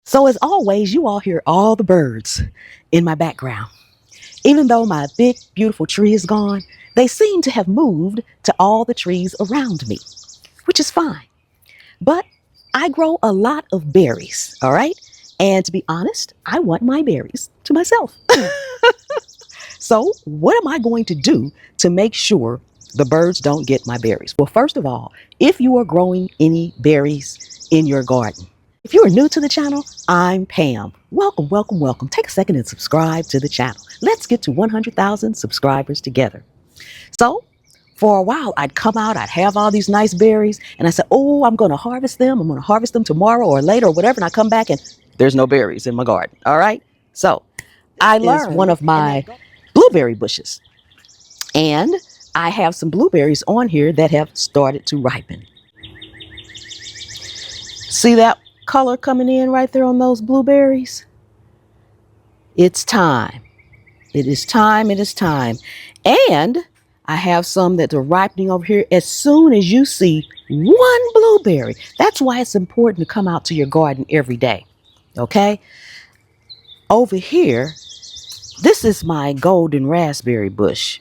So as always, you all hear all the birds in my background. Even though my big, beautiful tree is gone, they seem to have moved to all the trees around me, which is fine. But I grow a lot of berries, all right? And to be honest, I want my berries to myself. So, what am I going to do to make sure the birds don't get my berries? Well, first of all, if you are growing any berries in your garden, if you are new to the channel, I'm Pam. Welcome, welcome, welcome. Take a second and subscribe to the channel. Let's get to 100,000 subscribers together. So, for a while, I'd come out, I'd have all these nice berries, and I said, oh, I'm going to harvest them. I'm going to harvest them tomorrow or later or whatever. And I come back and there's no berries in my garden. All right. So, I learned one of my blueberry bushes, and I have some blueberries on here that have started to ripen. See that color coming in right there on those blueberries? It's time. It is time. It is time. And I have some that are ripening over here. As soon as you see one blueberry, that's why it's important to come out to your garden every day. Okay? Over here, this is my golden raspberry bush.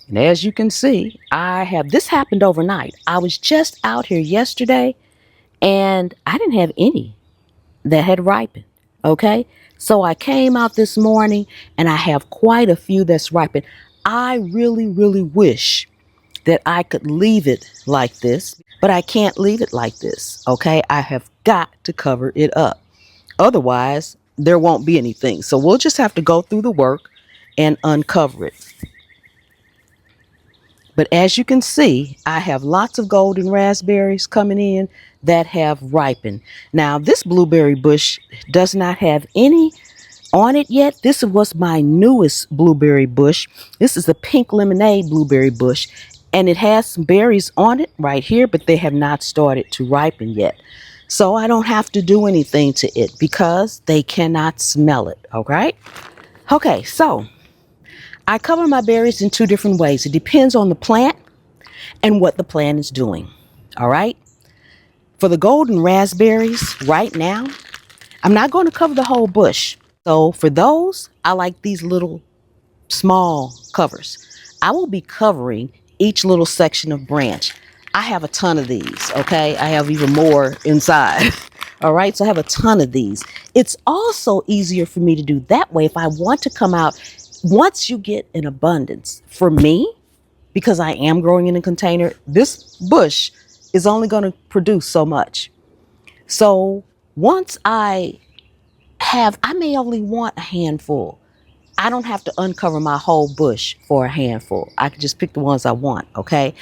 And as you can see, this happened overnight. I was just out here yesterday and I didn't have any that had ripened. Okay. So I came out this morning and I have quite a few that's ripened. I really, really wish that I could leave it like this, but I can't leave it like this. Okay. I have got to cover it up. Otherwise, there won't be anything. So we'll just have to go through the work and uncover it. But as you can see, I have lots of golden raspberries coming in that have ripened. Now, this blueberry bush does not have any on it yet. This was my newest blueberry bush. This is a pink lemonade blueberry bush, and it has some berries on it right here, but they have not started to ripen yet. So I don't have to do anything to it because they cannot smell it. Okay? Okay, so I cover my berries in two different ways. It depends on the plant and what the plant is doing. All right. For the golden raspberries right now, I'm not going to cover the whole bush. So for those, I like these little small covers. I will be covering each little section of branch. I have a ton of these. Okay. I have even more inside. All right. So I have a ton of these. It's also easier for me to do that way if I want to come out. Once you get an abundance, for me, because I am growing in a container, this bush is only going to produce so much. So once I may only want a handful. I don't have to uncover my whole bush for a handful. I can just pick the ones I want. Okay.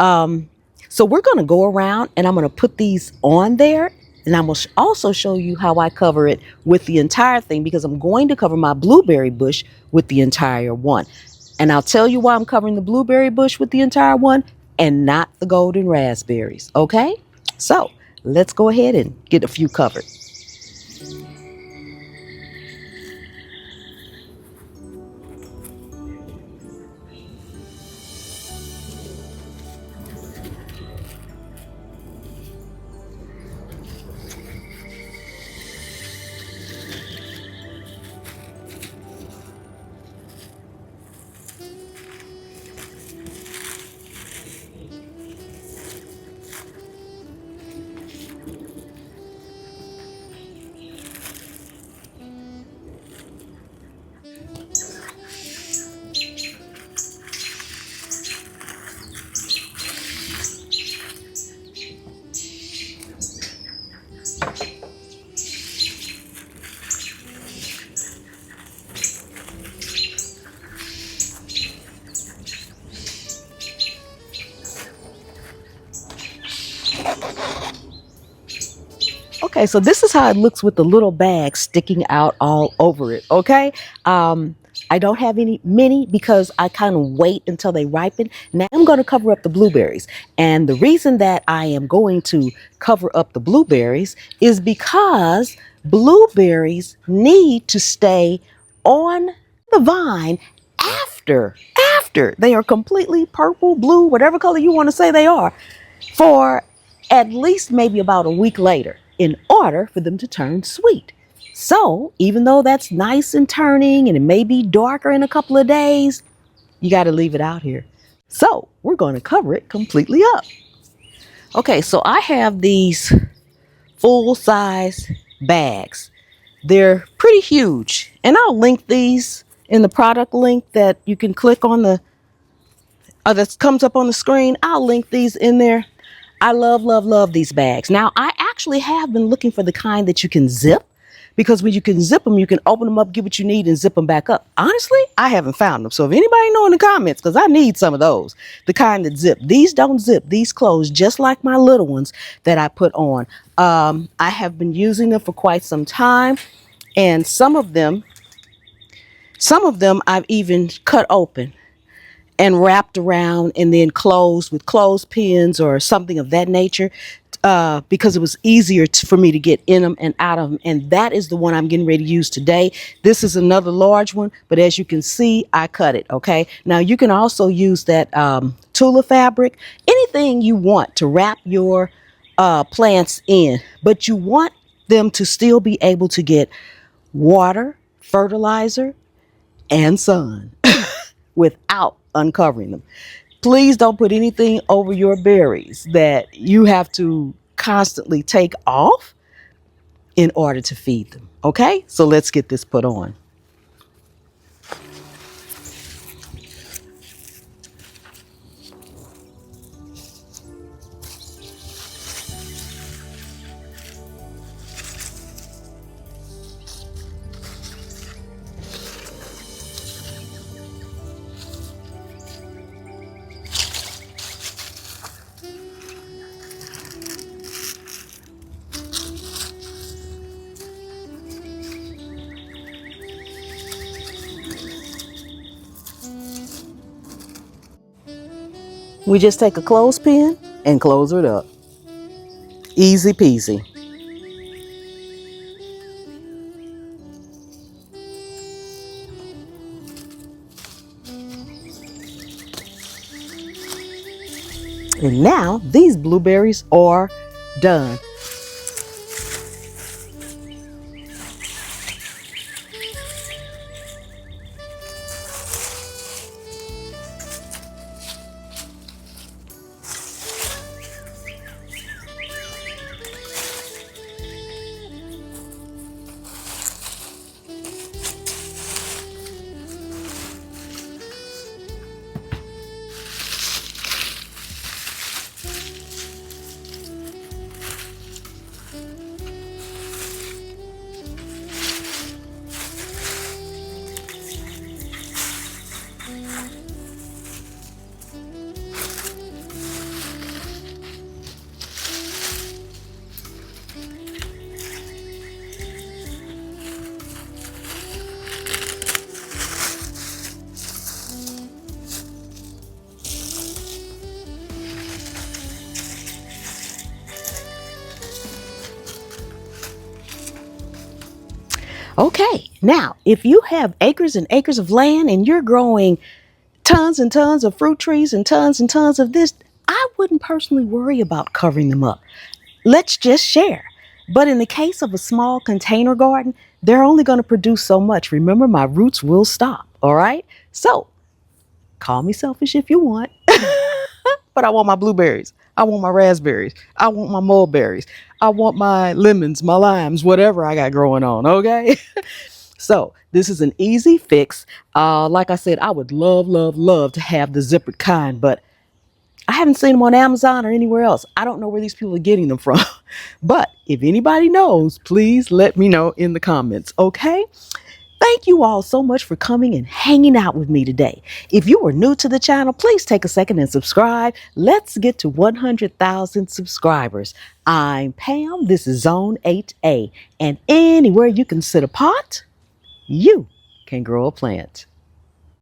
So we're going to go around and I'm going to put these on there. And I'm going to also show you how I cover it with the entire thing, because I'm going to cover my blueberry bush with the entire one. And I'll tell you why I'm covering the blueberry bush with the entire one and not the golden raspberries. Okay? So let's go ahead and get a few covered. Okay, so this is how it looks with the little bag sticking out all over it. Okay. I don't have many because I kind of wait until they ripen. Now I'm going to cover up the blueberries. And the reason that I am going to cover up the blueberries is because blueberries need to stay on the vine after they are completely purple, blue, whatever color you want to say they are, for at least maybe about a week later, in order for them to turn sweet. So even though that's nice and turning and it may be darker in a couple of days, you got to leave it out here. So we're going to cover it completely up. Okay, so I have these full size bags. They're pretty huge, and I'll link these in the product link that you can click on that comes up on the screen. I'll link these in there. I love, love, love these bags. Now, I actually have been looking for the kind that you can zip, because when you can zip them, you can open them up, get what you need, and zip them back up. Honestly, I haven't found them. So if anybody know in the comments, because I need some of those, the kind that zip. These don't zip. These close just like my little ones that I put on. I have been using them for quite some time, and some of them I've even cut open and wrapped around and then closed with clothespins or something of that nature, because it was easier for me to get in them and out of them. And that is the one I'm getting ready to use today. This is another large one, but as you can see, I cut it. Okay. Now you can also use that Tula fabric, anything you want to wrap your plants in, but you want them to still be able to get water, fertilizer, and sun without uncovering them. Please don't put anything over your berries that you have to constantly take off in order to feed them. Okay, so let's get this put on. We just take a clothespin and close it up. Easy peasy. And now these blueberries are done. Okay, now if you have acres and acres of land and you're growing tons and tons of fruit trees and tons of this, I wouldn't personally worry about covering them up. Let's just share. But in the case of a small container garden, they're only going to produce so much. Remember, my roots will stop. All right. So call me selfish if you want, but I want my blueberries. I want my raspberries. I want my mulberries. I want my lemons, my limes, whatever I got growing on. Okay. So this is an easy fix. Like I said, I would love, love, love to have the zippered kind, but I haven't seen them on Amazon or anywhere else. I don't know where these people are getting them from. But if anybody knows, please let me know in the comments, okay? Thank you all so much for coming and hanging out with me today. If you are new to the channel, please take a second and subscribe. Let's get to 100,000 subscribers. I'm Pam. This is Zone 8A. And anywhere you can sit a pot, you can grow a plant.